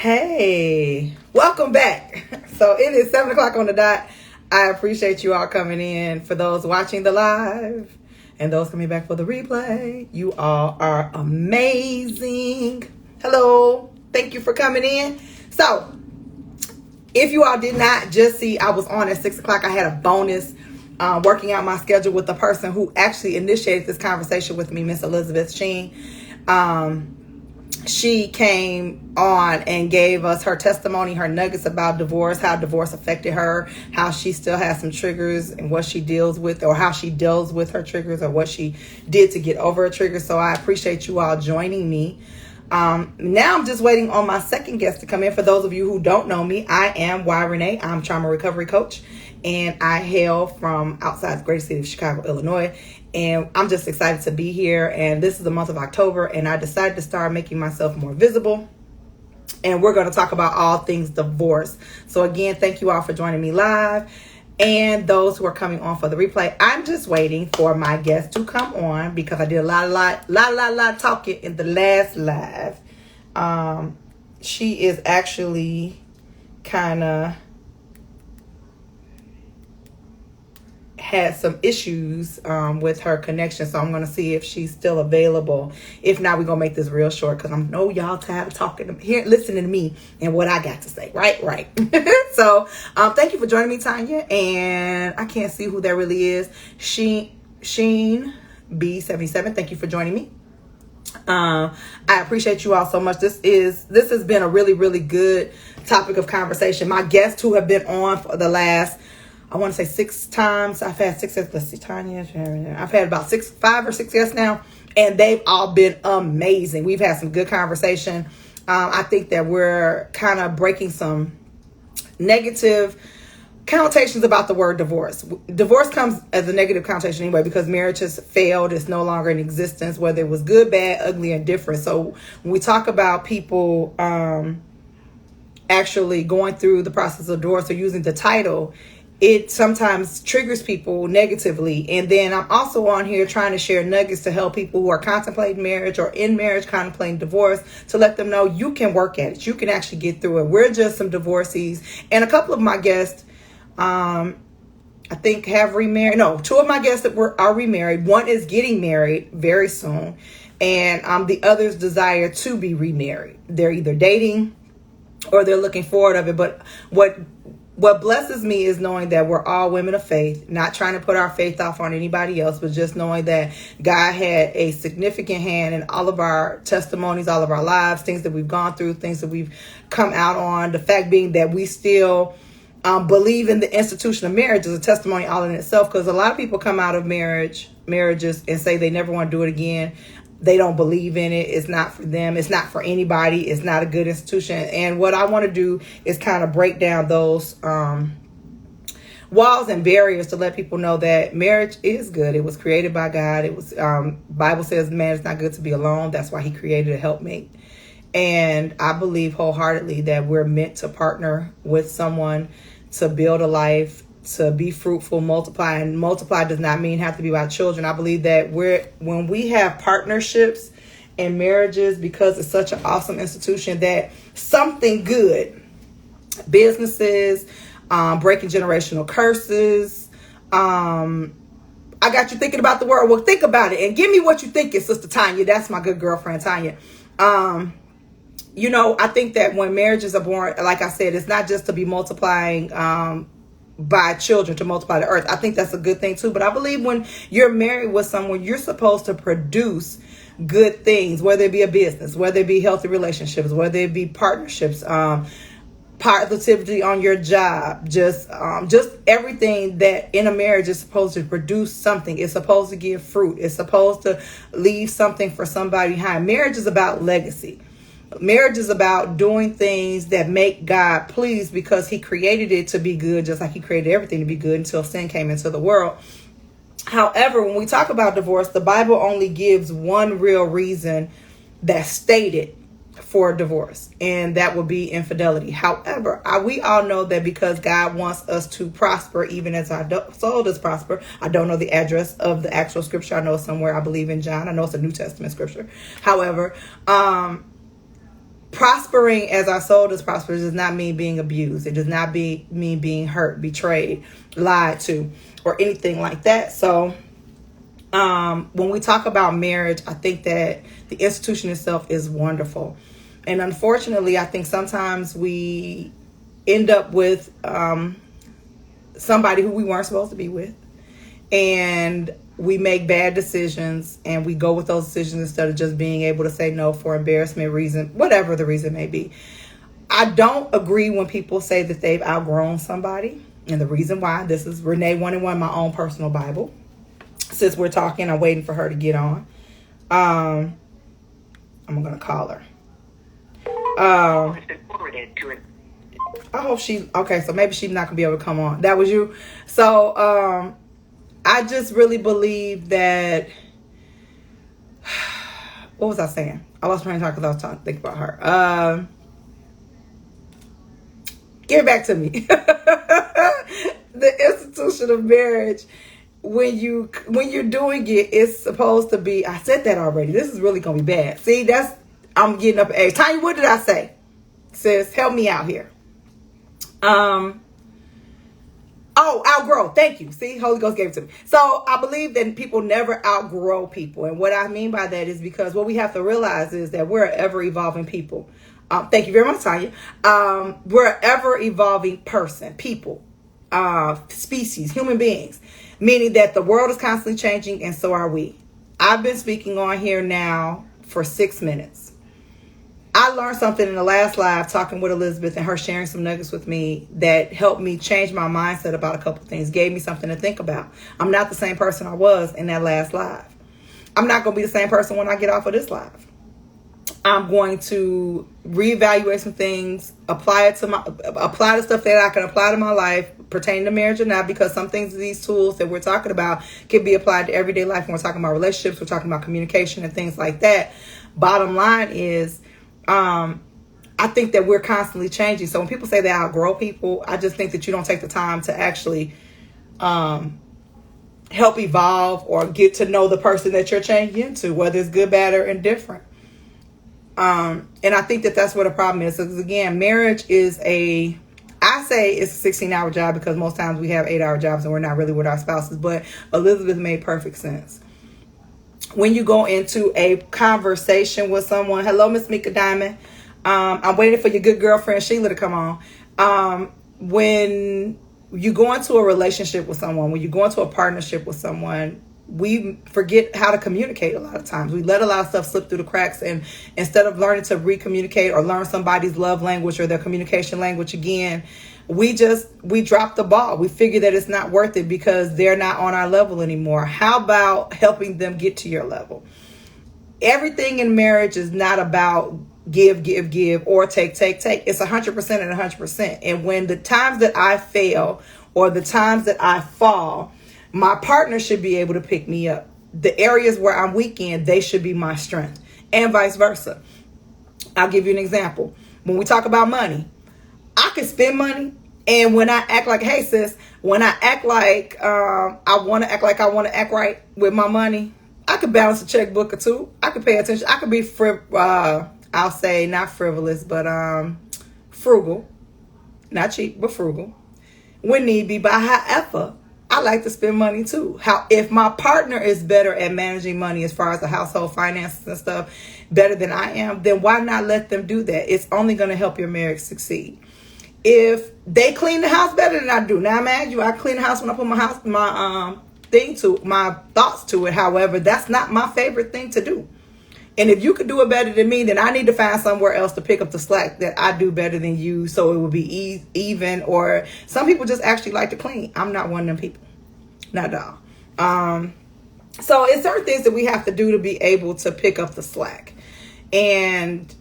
Hey, welcome back. So it is 7 o'clock on the dot. I appreciate you all coming in. For those watching the live and those coming back for the replay, you all are amazing. Hello, thank you for coming in. So if you all did not just see, I was on at 6 o'clock. I had a bonus working out my schedule with the person who actually initiated this conversation with me, Miss Elizabeth Sheen. She came on and gave us her testimony, her nuggets about divorce, how divorce affected her, how she still has some triggers and what she deals with, or how she deals with her triggers, or what she did to get over a trigger. So I appreciate you all joining me. Now I'm just waiting on my second guest to come in. For those of you who don't know me, I am Y Renee. I'm a trauma recovery coach, and I hail from outside the great city of Chicago, Illinois. And I'm just excited to be here. And this is the month of October, and I decided to start making myself more visible. And we're going to talk about all things divorce. So again, thank you all for joining me live, and those who are coming on for the replay. I'm just waiting for my guest to come on because I did a lot talking in the last live. She is actually kind of had some issues with her connection, so I'm going to see if she's still available. If not, we're going to make this real short because I know y'all tired of talking, listening to me and what I got to say. Right. So thank you for joining me, Tanya. And I can't see who that really is. Sheen B77. Thank you for joining me. I appreciate you all so much. This has been a really good topic of conversation. My guests who have been on for the last, I want to say 6 times. I've had 6 guests. Let's see, Tanya. I've had about 5 or 6 guests now, and they've all been amazing. We've had some good conversation. I think that we're kind of breaking some negative connotations about the word divorce. Divorce comes as a negative connotation anyway because marriage has failed. It's no longer in existence, whether it was good, bad, ugly, and different. So when we talk about people actually going through the process of divorce or using the title, it sometimes triggers people negatively. And then I'm also on here trying to share nuggets to help people who are contemplating marriage or in marriage, contemplating divorce, to let them know you can work at it. You can actually get through it. We're just some divorcees. And a couple of my guests, I think have remarried. No, 2 of my guests that are remarried. One is getting married very soon. And the others desire to be remarried. They're either dating or they're looking forward of it. But what blesses me is knowing that we're all women of faith, not trying to put our faith off on anybody else, but just knowing that God had a significant hand in all of our testimonies, all of our lives, things that we've gone through, things that we've come out on. The fact being that we still believe in the institution of marriage is a testimony all in itself, because a lot of people come out of marriages and say they never want to do it again. They don't believe in it. It's not for them. It's not for anybody. It's not a good institution. And what I want to do is kind of break down those walls and barriers to let people know that marriage is good. It was created by God. It was Bible says man is not good to be alone. That's why he created a helpmate. And I believe wholeheartedly that we're meant to partner with someone to build a life, to be fruitful, multiply. And multiply does not mean have to be about children. I believe that when we have partnerships and marriages, because it's such an awesome institution, that something good, businesses, breaking generational curses, I got you thinking about the word. Well, think about it and give me what you think is, Sister Tanya. That's my good girlfriend, Tanya. I think that when marriages are born, like I said, it's not just to be multiplying by children, to multiply the earth. I think that's a good thing too. But I believe when you're married with someone, you're supposed to produce good things, whether it be a business, whether it be healthy relationships, whether it be partnerships, positivity on your job, just everything that in a marriage is supposed to produce something. It's supposed to give fruit. It's supposed to leave something for somebody behind. Marriage is about legacy. Marriage is about doing things that make God pleased, because he created it to be good, just like he created everything to be good until sin came into the world. However, when we talk about divorce, the Bible only gives one real reason that's stated for divorce, and that would be infidelity. However, we all know that because God wants us to prosper, even as our soul does prosper. I don't know the address of the actual scripture. I know it's somewhere, I believe in John. I know it's a New Testament scripture. However, prospering as our soul does prosper does not mean being abused. It does not mean being hurt, betrayed, lied to, or anything like that. So when we talk about marriage, I think that the institution itself is wonderful. And unfortunately, I think sometimes we end up with somebody who we weren't supposed to be with. And we make bad decisions and we go with those decisions instead of just being able to say no for embarrassment reason, whatever the reason may be. I don't agree when people say that they've outgrown somebody. And the reason why, this is Renee 1-in-1, my own personal Bible. Since we're talking, I'm waiting for her to get on. I'm going to call her. I hope okay, so maybe she's not going to be able to come on. That was you. So, I just really believe that, what was I saying? I lost my train of thought because I was thinking about her. Give it back to me. The institution of marriage, when you're doing it, it's supposed to be, I said that already. This is really going to be bad. See, I'm getting up at age. Tanya, what did I say? Sis, help me out here. Outgrow. Thank you. See, Holy Ghost gave it to me. So I believe that people never outgrow people. And what I mean by that is because what we have to realize is that we're an ever evolving people. Thank you very much, Tanya. We're an ever evolving person, people, species, human beings, meaning that the world is constantly changing and so are we. I've been speaking on here now for 6 minutes. I learned something in the last live talking with Elizabeth and her sharing some nuggets with me that helped me change my mindset about a couple things, gave me something to think about. I'm not the same person I was in that last live. I'm not going to be the same person when I get off of this live. I'm going to reevaluate some things, apply the stuff that I can apply to my life pertaining to marriage or not, because some things, these tools that we're talking about can be applied to everyday life. When we're talking about relationships, we're talking about communication and things like that. Bottom line is, I think that we're constantly changing. So when people say they outgrow people, I just think that you don't take the time to actually help evolve or get to know the person that you're changing into, whether it's good, bad, or indifferent. And I think that that's what a problem is. Because again, marriage is I say it's a 16-hour job because most times we have 8-hour jobs and we're not really with our spouses. But Elizabeth made perfect sense. When you go into a conversation with someone, hello, Miss Mika Diamond. I'm waiting for your good girlfriend Sheila to come on. When you go into a relationship with someone, when you go into a partnership with someone, we forget how to communicate a lot of times. We let a lot of stuff slip through the cracks, and instead of learning to recommunicate or learn somebody's love language or their communication language again, we drop the ball. We figure that it's not worth it because they're not on our level anymore. How about helping them get to your level? Everything in marriage is not about give, or take. It's 100% and 100%. And when the times that I fail or the times that I fall, my partner should be able to pick me up. The areas where I'm weak in, they should be my strength, and vice versa. I'll give you an example. When we talk about money, I can spend money, and when I act like, hey sis, when I act like I want to act right with my money, I could balance a checkbook or two. I could pay attention. I could be I'll say not frivolous, but frugal, not cheap, but frugal when need be. But however, I like to spend money too. If my partner is better at managing money as far as the household finances and stuff, better than I am, then why not let them do that? It's only going to help your marriage succeed. If they clean the house better than I do, now imagine I clean the house when I put my thoughts to it. However, that's not my favorite thing to do. And if you could do it better than me, then I need to find somewhere else to pick up the slack that I do better than you, so it would be even. Or some people just actually like to clean. I'm not one of them people. Not at all. So it's certain things that we have to do to be able to pick up the slack. And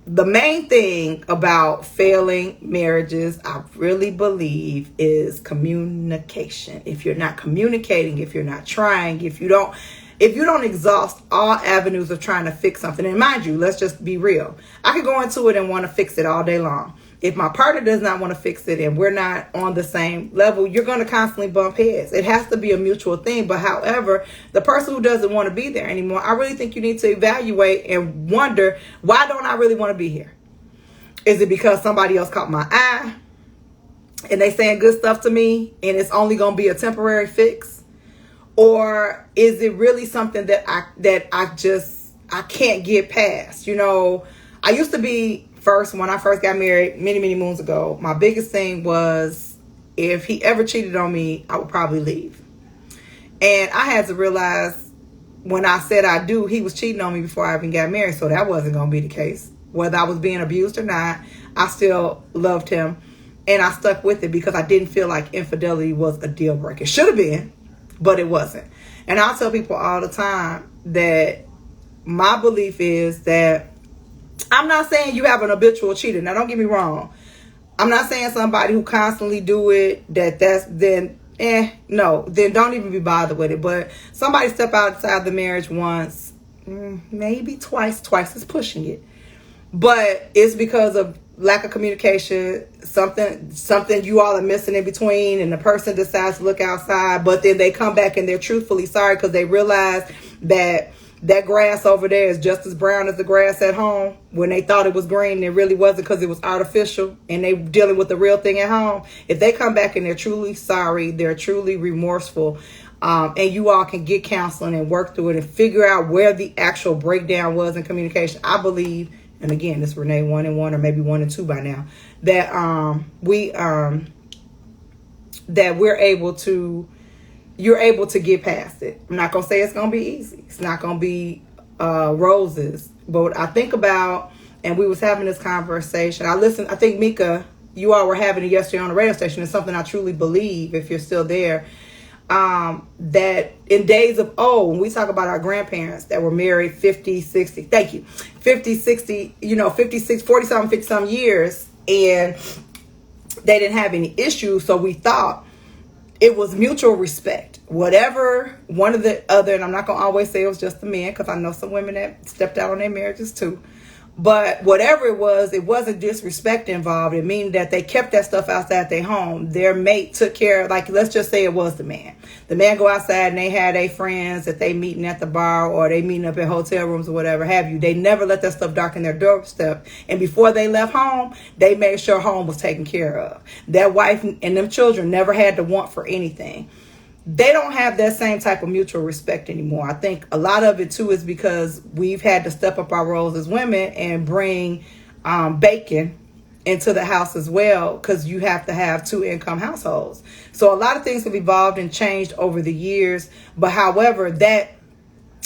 the main thing about failing marriages, I really believe, is communication. If you're not communicating, if you're not trying, if you don't exhaust all avenues of trying to fix something, and mind you, let's just be real. I could go into it and want to fix it all day long. If my partner does not want to fix it and we're not on the same level, you're going to constantly bump heads. It has to be a mutual thing. But however, the person who doesn't want to be there anymore, I really think you need to evaluate and wonder, why don't I really want to be here? Is it because somebody else caught my eye and they saying good stuff to me and it's only going to be a temporary fix? Or is it really something that I can't get past? You know, I used to be, when I first got married many moons ago, my biggest thing was, if he ever cheated on me, I would probably leave. And I had to realize, when I said I do, he was cheating on me before I even got married. So that wasn't going to be the case. Whether I was being abused or not, I still loved him. And I stuck with it because I didn't feel like infidelity was a deal breaker. It should have been, but it wasn't. And I tell people all the time that my belief is that, I'm not saying you have an habitual cheater. Now, don't get me wrong. I'm not saying somebody who constantly do it, then don't even be bothered with it. But somebody step outside the marriage once, maybe twice is pushing it. But it's because of lack of communication, something you all are missing in between, and the person decides to look outside, but then they come back and they're truthfully sorry because they realize that grass over there is just as brown as the grass at home, when they thought it was green and it really wasn't because it was artificial, and they dealing with the real thing at home. If they come back and they're truly sorry, they're truly remorseful, and you all can get counseling and work through it and figure out where the actual breakdown was in communication, I believe, and again, this Renee 1 and 1 or maybe 1 and 2 by now, that you're able to get past it. I'm not going to say it's going to be easy. It's not going to be roses. But I think about, and we was having this conversation. I think, Mika, you all were having it yesterday on the radio station. It's something I truly believe, if you're still there, that in days of old, when we talk about our grandparents that were married 50, 60, 60, 56, 40-something, 50-something years, and they didn't have any issues, so we thought it was mutual respect. Whatever one of the other, and I'm not going to always say it was just the men, because I know some women that stepped out on their marriages too. But whatever it wasn't disrespect involved. It means that they kept that stuff outside their home. Their mate took care of, like, let's just say it was the man. The man go outside and they had their friends that they meeting at the bar or they meeting up in hotel rooms or whatever have you. They never let that stuff darken their doorstep. And before they left home, they made sure home was taken care of. That wife and them children never had to want for anything. They don't have that same type of mutual respect anymore. I think a lot of it too is because we've had to step up our roles as women and bring bacon into the house as well, because you have to have 2-income households. So a lot of things have evolved and changed over the years. But however, that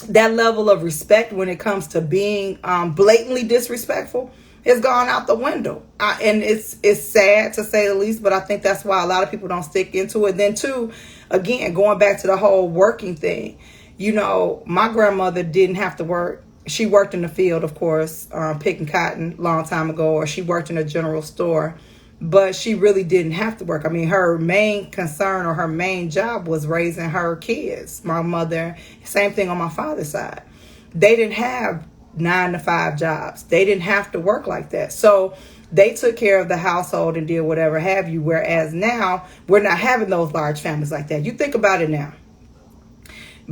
level of respect when it comes to being blatantly disrespectful has gone out the window. And it's sad to say the least, but I think that's why a lot of people don't stick into it. Then too, again, going back to the whole working thing, my grandmother didn't have to work. She worked in the field, of course, picking cotton a long time ago, or she worked in a general store, but she really didn't have to work. I mean, her main concern or her main job was raising her kids. My mother, same thing on my father's side. They didn't have 9-to-5 jobs. They didn't have to work like that. So they took care of the household and did whatever have you. Whereas now we're not having those large families like that. You think about it now.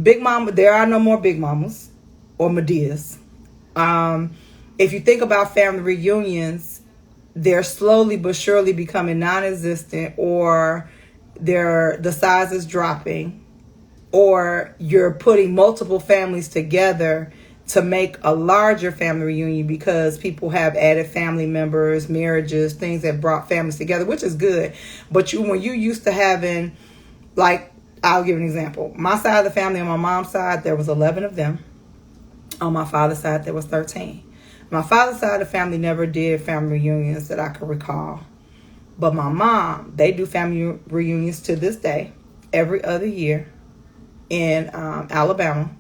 Big Mama, there are no more Big Mamas or Medeas. If you think about family reunions, they're slowly but surely becoming non-existent, or the size is dropping, or you're putting multiple families together to make a larger family reunion because people have added family members, marriages, things that brought families together, which is good. But when you used to having, like, I'll give an example. My side of the family, on my mom's side, there was 11 of them. On my father's side, there was 13. My father's side of the family never did family reunions that I could recall. But my mom, they do family reunions to this day, every other year in Alabama.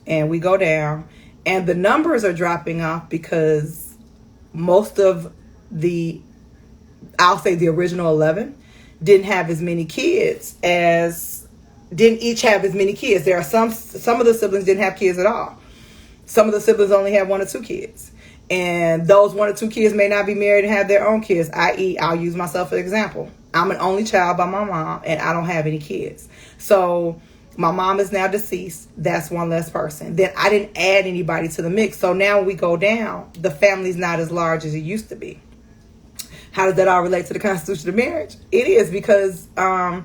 And we go down. And the numbers are dropping off because most of I'll say the original 11 didn't have as many kids didn't each have as many kids. There are some of the siblings didn't have kids at all. Some of the siblings only have 1 or 2 kids. And those 1 or 2 kids may not be married and have their own kids, i.e., I'll use myself as an example. I'm an only child by my mom, and I don't have any kids. So my mom is now deceased. That's one less person. Then I didn't add anybody to the mix. So now when we go down, the family's not as large as it used to be. How does that all relate to the constitution of marriage? It is because I'm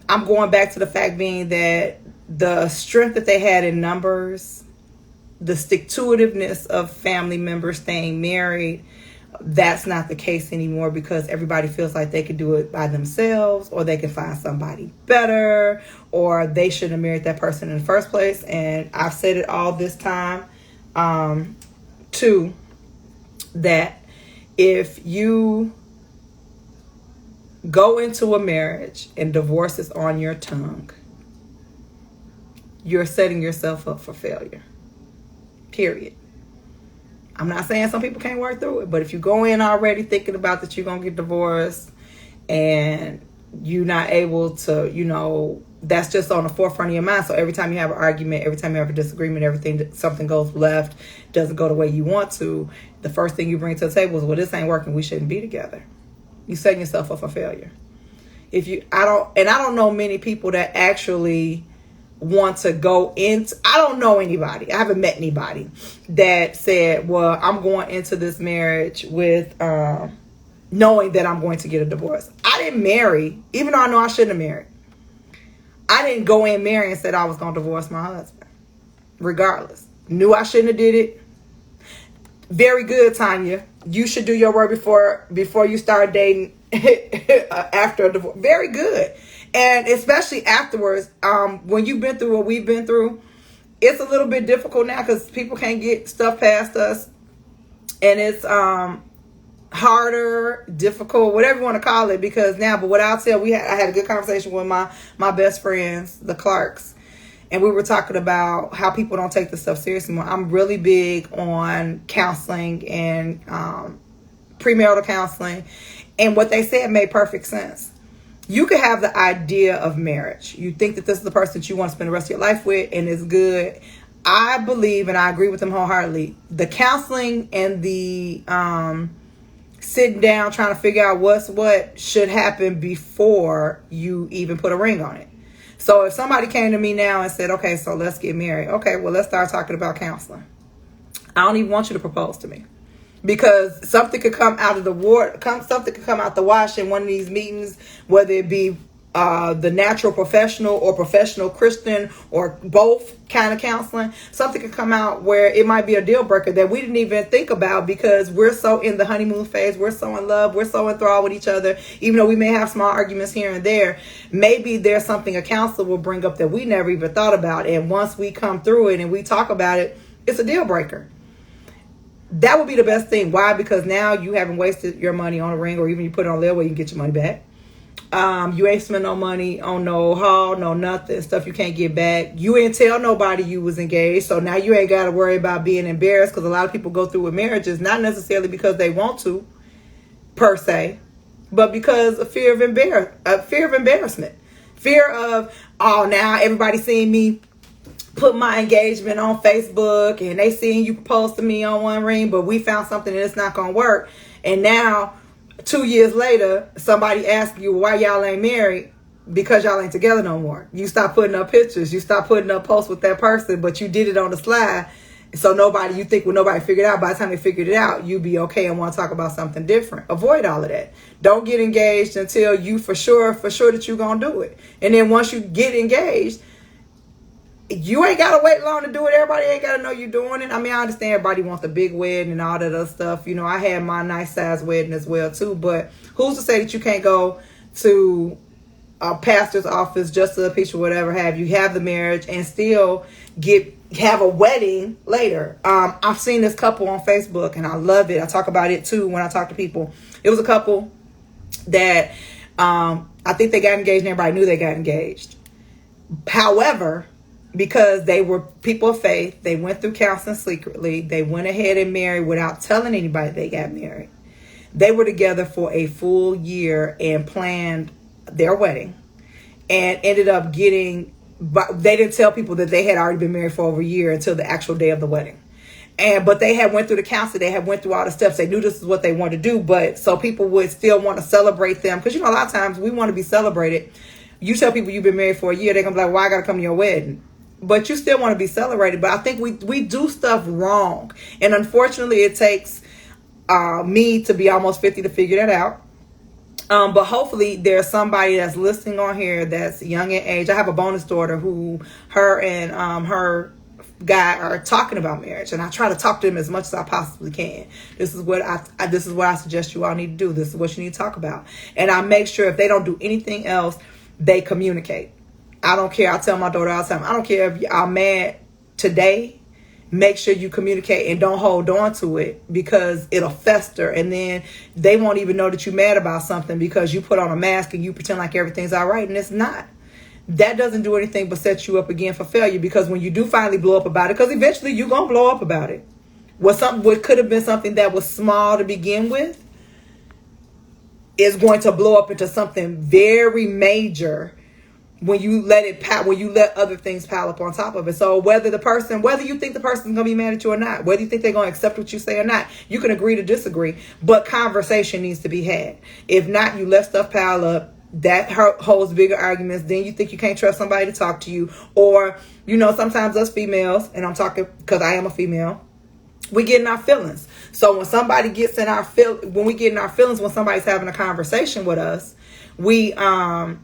going back to the fact being that the strength that they had in numbers, the stick-to-itiveness of family members staying married, that's not the case anymore because everybody feels like they can do it by themselves, or they can find somebody better, or they shouldn't have married that person in the first place. And I've said it all this time, too, that if you go into a marriage and divorce is on your tongue, you're setting yourself up for failure. Period. I'm not saying some people can't work through it, but if you go in already thinking about that you're going to get divorced and you're not able to, that's just on the forefront of your mind. So every time you have an argument, every time you have a disagreement, something goes left, doesn't go the way you want to, the first thing you bring to the table is, well, this ain't working. We shouldn't be together. You're setting yourself up for failure. I don't know many people that actually want to go into, I don't know anybody, I haven't met anybody that said, well, I'm going into this marriage with knowing that I'm going to get a divorce. I didn't marry, even though I know I shouldn't have married. I didn't go in marrying and said I was going to divorce my husband. Regardless. Knew I shouldn't have did it. Very good, Tanya. You should do your work before you start dating after a divorce. Very good. And especially afterwards, when you've been through what we've been through, it's a little bit difficult now because people can't get stuff past us. And it's harder, difficult, whatever you want to call it, because now, but what I'll tell, I had a good conversation with my best friends, the Clarks, and we were talking about how people don't take this stuff seriously more. I'm really big on counseling and premarital counseling, and what they said made perfect sense. You could have the idea of marriage. You think that this is the person that you want to spend the rest of your life with, and it's good. I believe, and I agree with them wholeheartedly, the counseling and the sitting down trying to figure out what should happen before you even put a ring on it. So if somebody came to me now and said, okay, so let's get married. Okay, well, let's start talking about counseling. I don't even want you to propose to me, because something could come out of something could come out the wash in one of these meetings, whether it be the natural professional or professional Christian or both kind of counseling. Something could come out where it might be a deal breaker that we didn't even think about because we're so in the honeymoon phase. We're so in love. We're so enthralled with each other. Even though we may have small arguments here and there, maybe there's something a counselor will bring up that we never even thought about. And once we come through it and we talk about it, it's a deal breaker. That would be the best thing. Why? Because now you haven't wasted your money on a ring, or even you put it on layaway, you can get your money back. You ain't spend no money on no haul, no nothing, stuff you can't get back. You ain't tell nobody you was engaged, so now you ain't got to worry about being embarrassed, because a lot of people go through with marriages, not necessarily because they want to, per se, but because of fear of embarrassment. Fear of, oh, now everybody seeing me put my engagement on Facebook, and they seeing you propose to me on one ring, but we found something and it's not going to work. And now 2 years later, somebody asks you why y'all ain't married, because y'all ain't together no more. You stop putting up pictures. You stop putting up posts with that person, but you did it on the slide. So you think when nobody figured it out, by the time they figured it out, you be okay and want to talk about something different. Avoid all of that. Don't get engaged until you for sure that you're going to do it. And then once you get engaged, you ain't got to wait long to do it. Everybody ain't got to know you're doing it. I mean, I understand everybody wants a big wedding and all that other stuff. You know, I had my nice size wedding as well, too. But who's to say that you can't go to a pastor's office, just to a picture, whatever have you, have the marriage and still have a wedding later. I've seen this couple on Facebook and I love it. I talk about it, too, when I talk to people. It was a couple that I think they got engaged and everybody knew they got engaged. However, because they were people of faith, they went through counseling secretly. They went ahead and married without telling anybody they got married. They were together for a full year and planned their wedding and ended up getting but they didn't tell people that they had already been married for over a year until the actual day of the wedding. But they had went through the counseling, they had went through all the steps, they knew this is what they wanted to do. But so people would still want to celebrate them, because a lot of times we want to be celebrated. You tell people you've been married for a year, they're gonna be like, well, I gotta come to your wedding. But you still want to be celebrated. But I think we do stuff wrong, and unfortunately it takes me to be almost 50 to figure that out. But hopefully there's somebody that's listening on here that's young in age. I have a bonus daughter who her and her guy are talking about marriage, and I try to talk to them as much as I possibly can. This is what I suggest you all need to do. This is what you need to talk about. And I make sure if they don't do anything else, they communicate. I don't care. I tell my daughter all the time, I don't care if I'm mad today, make sure you communicate and don't hold on to it, because it'll fester, and then they won't even know that you're mad about something because you put on a mask and you pretend like everything's all right, and it's not. That doesn't do anything but set you up again for failure, because when you do finally blow up about it, because eventually you're going to blow up about it. What could have been something that was small to begin with is going to blow up into something very major when you let other things pile up on top of it. So whether you think the person's going to be mad at you or not, whether you think they're going to accept what you say or not, you can agree to disagree, but conversation needs to be had. If not, you let stuff pile up. That holds bigger arguments. Then you think you can't trust somebody to talk to you. Or, sometimes us females, and I'm talking because I am a female, we get in our feelings. So when somebody gets in our when we get in our feelings, when somebody's having a conversation with us, we kind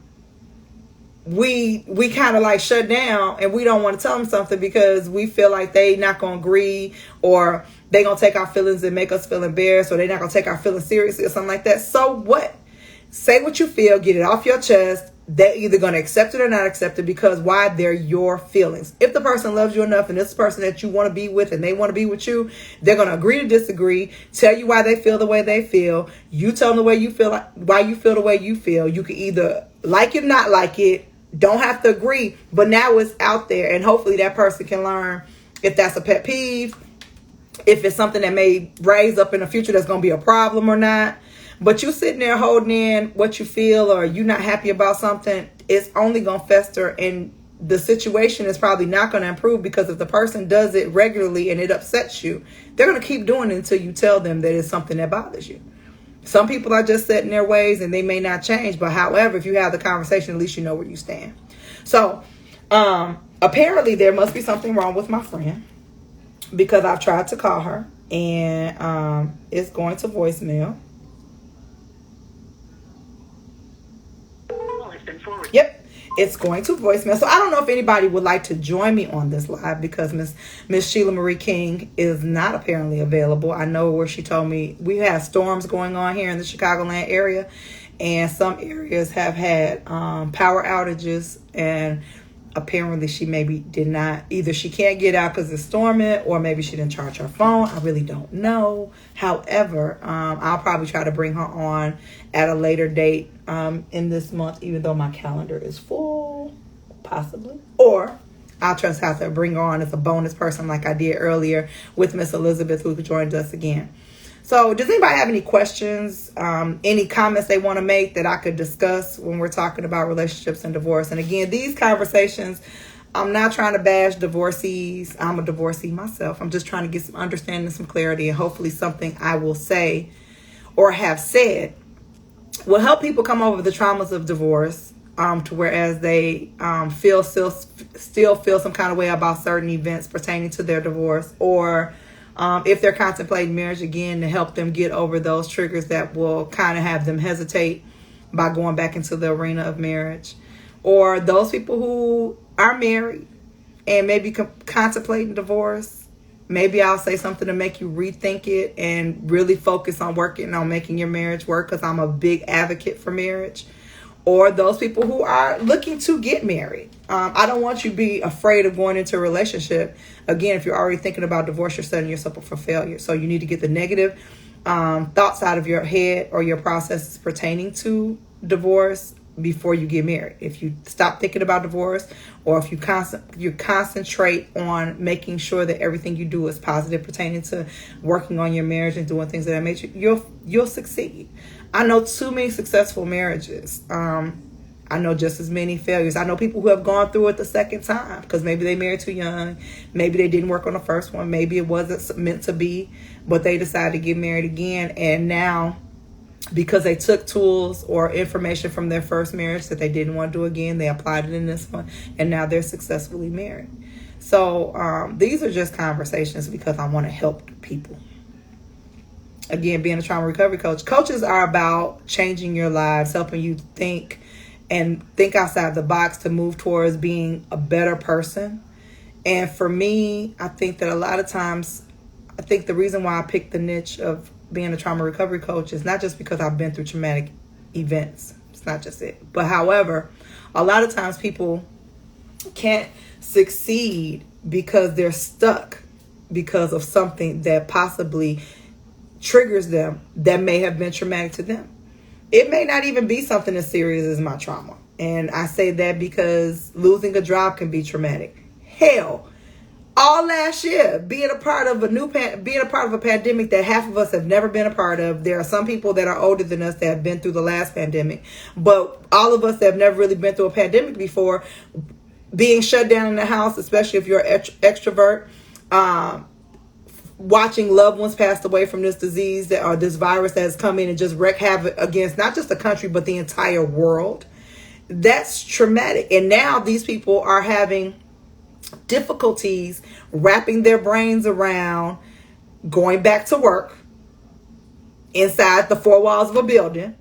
of like shut down, and we don't want to tell them something because we feel like they not going to agree, or they going to take our feelings and make us feel embarrassed, or they not going to take our feelings seriously or something like that. So what? Say what you feel, get it off your chest. They're either going to accept it or not accept it, because why? They're your feelings. If the person loves you enough and this person that you want to be with and they want to be with you, they're going to agree to disagree, tell you why they feel the way they feel. You tell them the way you feel, why you feel the way you feel. You can either like it or not like it. Don't have to agree, but now it's out there, and hopefully that person can learn if that's a pet peeve, if it's something that may raise up in the future that's going to be a problem or not. But you sitting there holding in what you feel, or you not happy about something, it's only going to fester, and the situation is probably not going to improve, because if the person does it regularly and it upsets you, they're going to keep doing it until you tell them that it's something that bothers you. Some people are just set in their ways and they may not change. But however, if you have the conversation, at least you know where you stand. So apparently there must be something wrong with my friend, because I've tried to call her and it's going to voicemail. Yep, it's going to voicemail. So I don't know if anybody would like to join me on this live, because Miss Sheila Marie King is not apparently available. I know where she told me we have storms going on here in the Chicagoland area, and some areas have had power outages, and apparently she maybe did not, either she can't get out because it's storming, or maybe she didn't charge her phone. I really don't know. However, I'll probably try to bring her on at a later date in this month, even though my calendar is full, possibly. Or I'll just have to bring her on as a bonus person like I did earlier with Miss Elizabeth, who joined us again. So does anybody have any questions, any comments they want to make that I could discuss when we're talking about relationships and divorce? And again, these conversations, I'm not trying to bash divorcees. I'm a divorcee myself. I'm just trying to get some understanding, some clarity, and hopefully something I will say or have said will help people come over the traumas of divorce, to whereas they still feel some kind of way about certain events pertaining to their divorce, or if they're contemplating marriage, again, to help them get over those triggers that will kind of have them hesitate by going back into the arena of marriage. Or those people who are married and maybe contemplating divorce, maybe I'll say something to make you rethink it and really focus on working on making your marriage work, because I'm a big advocate for marriage. Or those people who are looking to get married. I don't want you to be afraid of going into a relationship. Again, if you're already thinking about divorce, you're setting yourself up for failure. So you need to get the negative thoughts out of your head, or your processes pertaining to divorce, before you get married. If you stop thinking about divorce, or if you concentrate on making sure that everything you do is positive pertaining to working on your marriage and doing things of that nature, you'll succeed. I know too many successful marriages I know just as many failures. I know people who have gone through it the second time because maybe they married too young. Maybe they didn't work on the first one. Maybe it wasn't meant to be, but they decided to get married again. And now, because they took tools or information from their first marriage that they didn't want to do again, they applied it in this one, and now they're successfully married. So these are just conversations because I want to help people. Again, being a trauma recovery coach, coaches are about changing your lives, helping you think outside the box to move towards being a better person. And for me, I think that a lot of times, I think the reason why I picked the niche of being a trauma recovery coach is not just because I've been through traumatic events. It's not just it. But however, a lot of times people can't succeed because they're stuck because of something that possibly triggers them that may have been traumatic to them. It may not even be something as serious as my trauma. And I say that because losing a job can be traumatic. Hell, all last year, being a part of a pandemic that half of us have never been a part of. There are some people that are older than us that have been through the last pandemic, but all of us that have never really been through a pandemic before, being shut down in the house, especially if you're an extrovert, watching loved ones pass away from this disease or this virus that has come in and just wreak havoc against not just the country, but the entire world. That's traumatic. And now these people are having difficulties wrapping their brains around going back to work inside the four walls of a building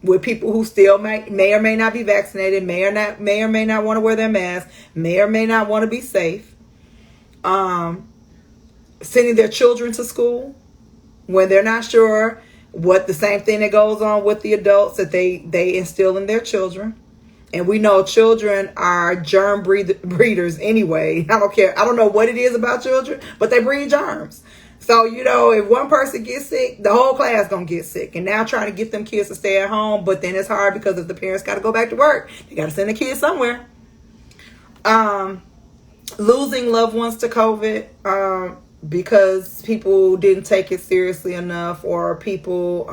with people who still may or may not be vaccinated, may or may not want to wear their mask, may or may not want to be safe. Sending their children to school when they're not sure what the same thing that goes on with the adults that they instill in their children. And we know children are germ breeders anyway. I don't care. I don't know what it is about children, but they breed germs. So, if one person gets sick, the whole class going to get sick. And now trying to get them kids to stay at home, but then it's hard because if the parents got to go back to work, they got to send the kids somewhere. Losing loved ones to COVID, because people didn't take it seriously enough, or people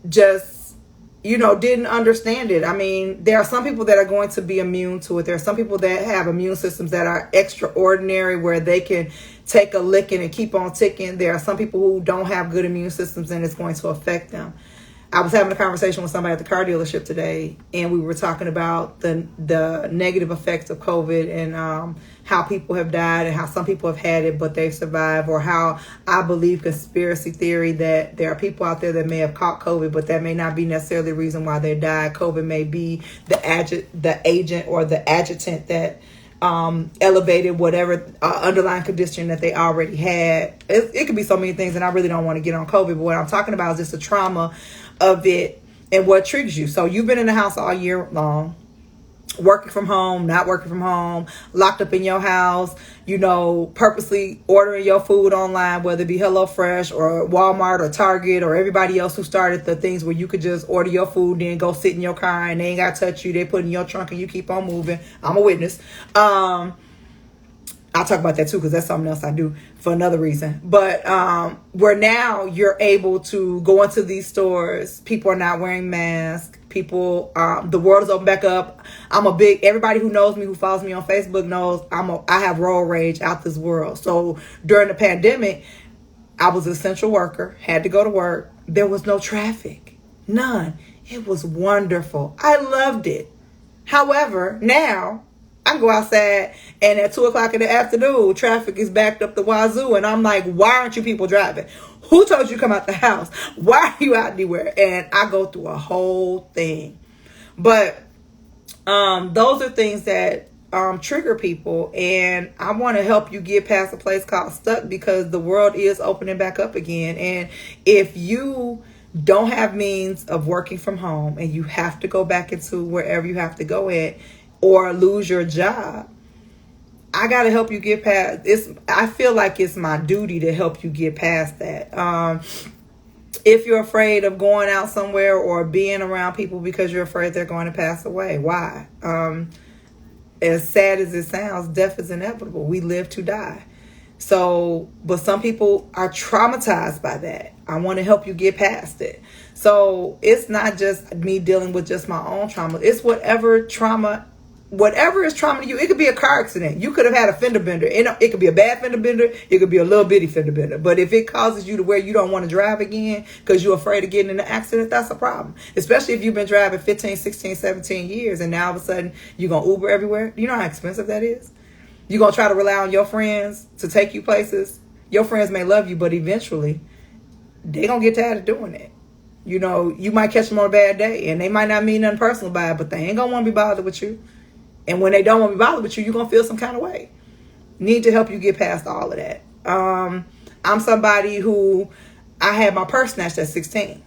just didn't understand it. I mean, there are some people that are going to be immune to it. There are some people that have immune systems that are extraordinary where they can take a licking and keep on ticking. There are some people who don't have good immune systems and it's going to affect them. I was having a conversation with somebody at the car dealership today, and we were talking about the negative effects of COVID and how people have died and how some people have had it but they've survived, or how I believe conspiracy theory that there are people out there that may have caught COVID, but that may not be necessarily the reason why they died. COVID may be the agent or the adjutant that elevated whatever underlying condition that they already had. It could be so many things, and I really don't want to get on COVID, but what I'm talking about is just the trauma of it and what triggers you. So you've been in the house all year long, working from home, not working from home, locked up in your house, purposely ordering your food online, whether it be HelloFresh or Walmart or Target or everybody else who started the things where you could just order your food, then go sit in your car and they ain't got to touch you. They put it in your trunk and you keep on moving. I'm a witness. I'll talk about that too, because that's something else I do for another reason. But where now you're able to go into these stores, people are not wearing masks. People, the world is open back up. Everybody who knows me, who follows me on Facebook knows I have road rage out this world. So during the pandemic, I was an essential worker, had to go to work. There was no traffic, none. It was wonderful. I loved it. However, now I can go outside and at 2:00 in the afternoon, traffic is backed up the wazoo. And I'm like, why aren't you people driving? Who told you to come out the house? Why are you out anywhere? And I go through a whole thing. But those are things that trigger people. And I want to help you get past a place called stuck, because the world is opening back up again. And if you don't have means of working from home and you have to go back into wherever you have to go at, or lose your job, I got to help you get past this. I feel like it's my duty to help you get past that. If you're afraid of going out somewhere or being around people because you're afraid they're going to pass away, why? As sad as it sounds, death is inevitable. We live to die. So, but some people are traumatized by that. I want to help you get past it. So it's not just me dealing with just my own trauma. It's whatever is trauma to you. It could be a car accident. You could have had a fender bender. It could be a bad fender bender. It could be a little bitty fender bender. But if it causes you to where you don't want to drive again because you're afraid of getting in an accident, that's a problem. Especially if you've been driving 15, 16, 17 years and now all of a sudden you're going to Uber everywhere. You know how expensive that is? You're going to try to rely on your friends to take you places. Your friends may love you, but eventually they're going to get tired of doing it. You know, you might catch them on a bad day and they might not mean nothing personal by it, but they ain't going to want to be bothered with you. And when they don't want to be bothered with you, you're going to feel some kind of way. Need to help you get past all of that. I'm somebody who, I had my purse snatched at 16.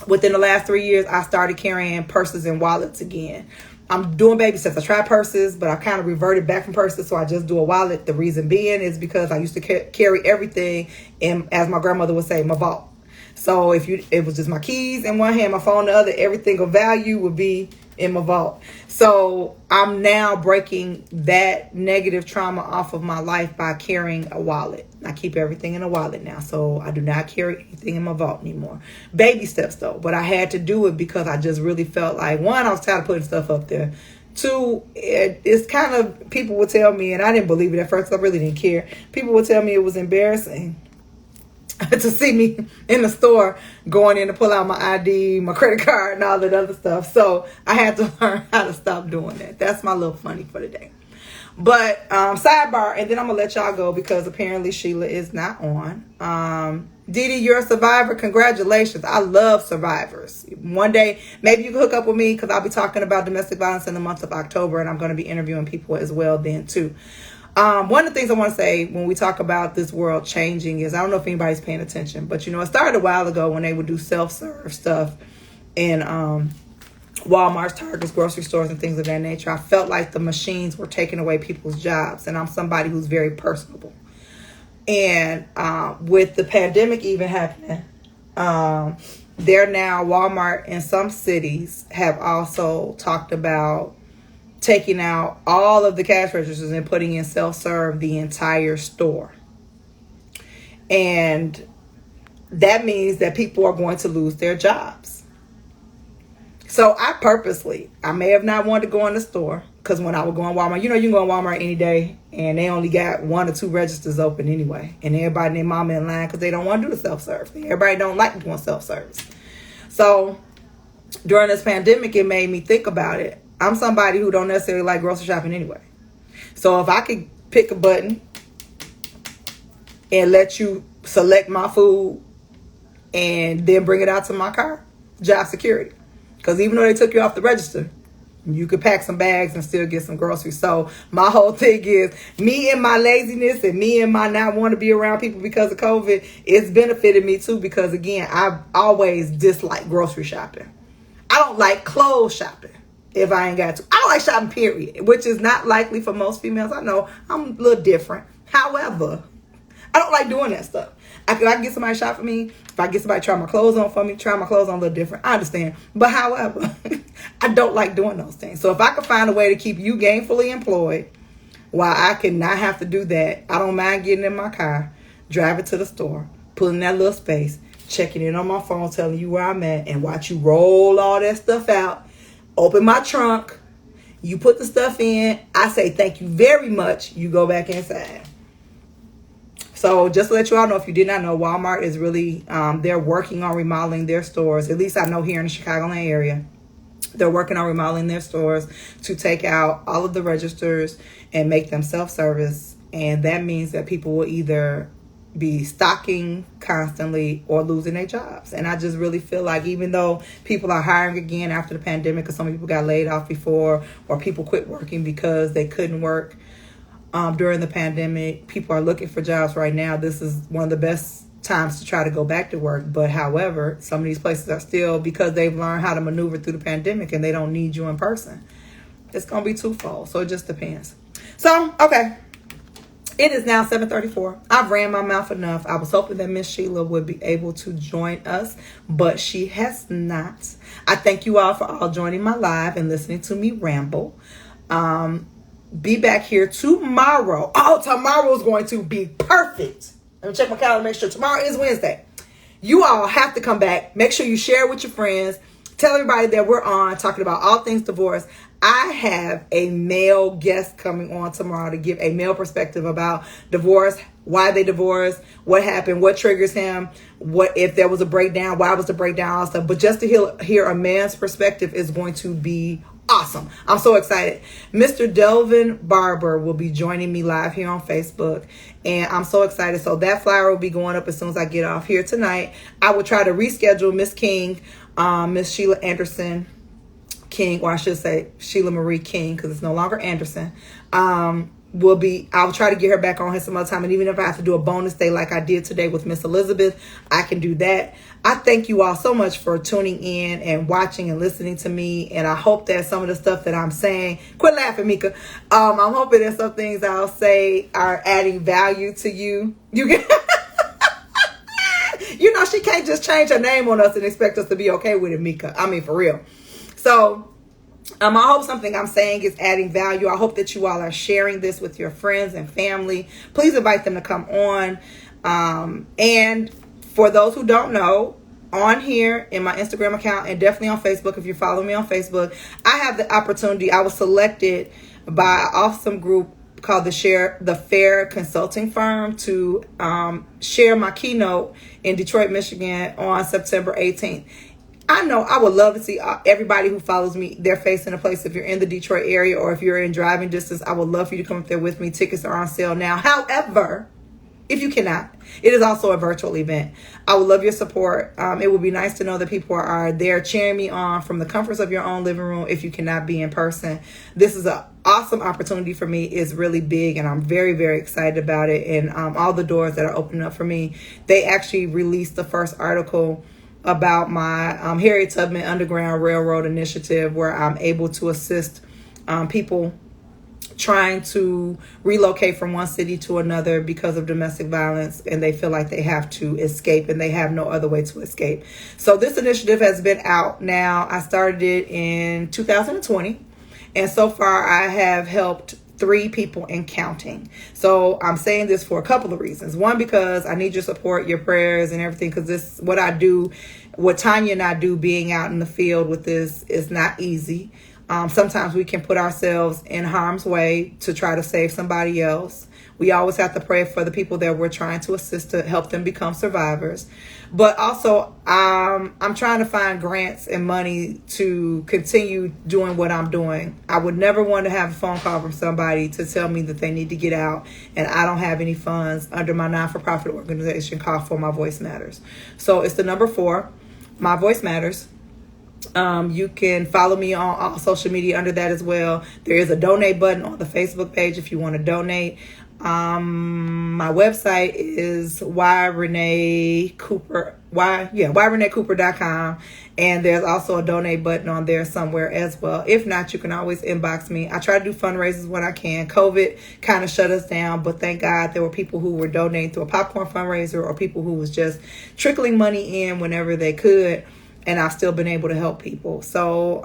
Within the last 3 years, I started carrying purses and wallets again. I'm doing baby steps. I tried purses, but I kind of reverted back from purses, so I just do a wallet. The reason being is because I used to carry everything in, as my grandmother would say, my vault. So it was just my keys in one hand, my phone in the other, everything of value would be in my vault. So I'm now breaking that negative trauma off of my life by carrying a wallet. I keep everything in a wallet now, so I do not carry anything in my vault anymore. Baby steps though, but I had to do it because I just really felt like, one, I was tired of putting stuff up there. Two, it's kind of, people would tell me, and I didn't believe it at first, I really didn't care. People would tell me it was embarrassing to see me in the store going in to pull out my ID, my credit card, and all that other stuff. So I had to learn how to stop doing that. That's my little funny for the day. But sidebar, and then I'm going to let y'all go because apparently Sheila is not on. Didi, you're a survivor. Congratulations. I love survivors. One day, maybe you can hook up with me because I'll be talking about domestic violence in the month of October, and I'm going to be interviewing people as well then too. One of the things I want to say when we talk about this world changing is, I don't know if anybody's paying attention, but it started a while ago when they would do self-serve stuff in Walmart's, Target's, grocery stores, and things of that nature. I felt like the machines were taking away people's jobs, and I'm somebody who's very personable. And with the pandemic even happening, they're now, Walmart in some cities have also talked about taking out all of the cash registers and putting in self-serve the entire store. And that means that people are going to lose their jobs. So I may have not wanted to go in the store because when I would go in Walmart, you can go in Walmart any day and they only got 1 or 2 registers open anyway. And everybody and their mama in line because they don't want to do the self-serve. Everybody don't like doing self-service. So during this pandemic, it made me think about it. I'm somebody who don't necessarily like grocery shopping anyway. So if I could pick a button and let you select my food and then bring it out to my car, job security. Because even though they took you off the register, you could pack some bags and still get some groceries. So my whole thing is, me and my laziness and me and my not want to be around people because of COVID, it's benefited me too because, again, I've always disliked grocery shopping. I don't like clothes shopping. If I ain't got to. I don't like shopping, period, which is not likely for most females. I know I'm a little different. However, I don't like doing that stuff. I can get somebody to shop for me. If I get somebody to try my clothes on for me, try my clothes on a little different. I understand. But however, I don't like doing those things. So if I could find a way to keep you gainfully employed while I can not have to do that, I don't mind getting in my car, driving to the store, pulling that little space, checking in on my phone, telling you where I'm at, and watch you roll all that stuff out. Open my trunk. You put the stuff in. I say thank you very much. You go back inside. So just to let you all know, if you did not know, Walmart is really, they're working on remodeling their stores. At least I know here in the Chicagoland area. They're working on remodeling their stores to take out all of the registers and make them self-service. And that means that people will either be stocking constantly or losing their jobs. And I just really feel like even though people are hiring again after the pandemic, because some people got laid off before, or people quit working because they couldn't work during the pandemic, people are looking for jobs right now. This is one of the best times to try to go back to work. But however, some of these places are still, because they've learned how to maneuver through the pandemic and they don't need you in person, it's going to be twofold. So it just depends. So, okay. It is now 7:34. I've ran my mouth enough. I was hoping that Miss Sheila would be able to join us, but she has not. I thank you all for all joining my live and listening to me ramble. be back here tomorrow. Oh, tomorrow is going to be perfect. Let me check my calendar, make sure tomorrow is Wednesday. You all have to come back. Make sure you share with your friends. Tell everybody that we're on talking about all things divorce. I have a male guest coming on tomorrow to give a male perspective about divorce, why they divorced, what happened, what triggers him, what if there was a breakdown, why was the breakdown, all stuff. But just to hear a man's perspective is going to be awesome. I'm so excited. Mr. Delvin Barber will be joining me live here on Facebook, and I'm so excited. So that flyer will be going up as soon as I get off here tonight. I will try to reschedule Miss King, Miss Sheila Anderson King, or I should say Sheila Marie King, because it's no longer Anderson. I'll try to get her back on here some other time. And even if I have to do a bonus day like I did today with Miss Elizabeth, I can do that. I thank you all so much for tuning in and watching and listening to me. And I hope that some of the stuff that I'm saying, quit laughing, Mika. I'm hoping that some things I'll say are adding value to you. You can, you know, she can't just change her name on us and expect us to be okay with it, Mika. I mean, for real. So, I hope something I'm saying is adding value. I hope that you all are sharing this with your friends and family. Please invite them to come on. And for those who don't know, on here in my Instagram account and definitely on Facebook, if you follow me on Facebook, I have the opportunity. I was selected by an awesome group called the Fair Consulting Firm to share my keynote in Detroit, Michigan on September 18th. I know I would love to see everybody who follows me, their face in a place. If you're in the Detroit area or if you're in driving distance, I would love for you to come up there with me. Tickets are on sale now. However, if you cannot, it is also a virtual event. I would love your support. It would be nice to know that people are there cheering me on from the comforts of your own living room if you cannot be in person. This is an awesome opportunity for me. It's really big, and I'm very, very excited about it. And all the doors that are opening up for me. They actually released the first article about my Harriet Tubman Underground Railroad initiative, where I'm able to assist people trying to relocate from one city to another because of domestic violence, and they feel like they have to escape and they have no other way to escape. So this initiative has been out now. I started it in 2020, and so far I have helped 3 people and counting. So I'm saying this for a couple of reasons. One, because I need your support, your prayers and everything, because this, what I do, what Tanya and I do being out in the field with this is not easy. Sometimes we can put ourselves in harm's way to try to save somebody else. We always have to pray for the people that we're trying to assist to help them become survivors. But also, I'm trying to find grants and money to continue doing what I'm doing. I would never want to have a phone call from somebody to tell me that they need to get out and I don't have any funds under my non-for-profit organization called For My Voice Matters. So it's the number 4, My Voice Matters. You can follow me on all social media under that as well. There is a donate button on the Facebook page if you want to donate. My website is whyreneecooper.com, and there's also a donate button on there somewhere as well. If not, you can always inbox me. I try to do fundraisers when I can. COVID kind of shut us down, but thank God there were people who were donating through a popcorn fundraiser or people who was just trickling money in whenever they could. And I've still been able to help people. So,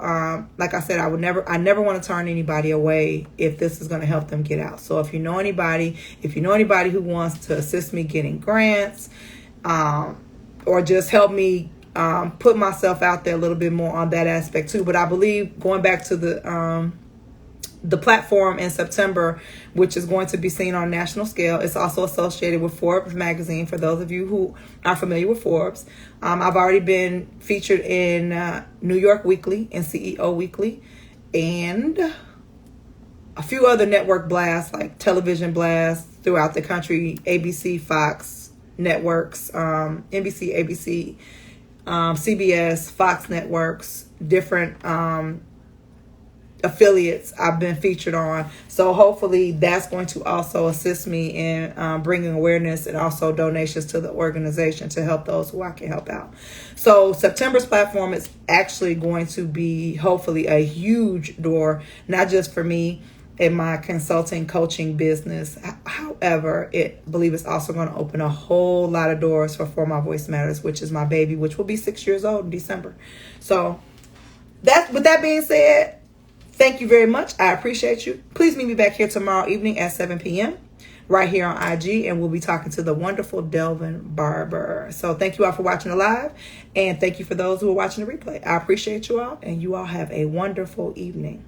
like I said, I never want to turn anybody away if this is going to help them get out. So if you know anybody who wants to assist me getting grants, or just help me put myself out there a little bit more on that aspect too. But I believe going back to the platform in September, which is going to be seen on a national scale. It's also associated with Forbes magazine, for those of you who are familiar with Forbes. I've already been featured in New York Weekly and CEO Weekly, and a few other network blasts, like television blasts throughout the country, ABC, Fox networks, NBC, ABC, CBS, Fox networks, different affiliates I've been featured on. So hopefully that's going to also assist me in bringing awareness and also donations to the organization to help those who I can help out. So September's platform is actually going to be hopefully a huge door, not just for me in my consulting coaching business. However, I believe it's also going to open a whole lot of doors for My Voice Matters, which is my baby, which will be 6 years old in December. So with that being said, Thank you very much. I appreciate you. Please meet me back here tomorrow evening at 7 p.m. right here on IG, and we'll be talking to the wonderful Delvin Barber. So thank you all for watching the live, and thank you for those who are watching the replay. I appreciate you all, and you all have a wonderful evening.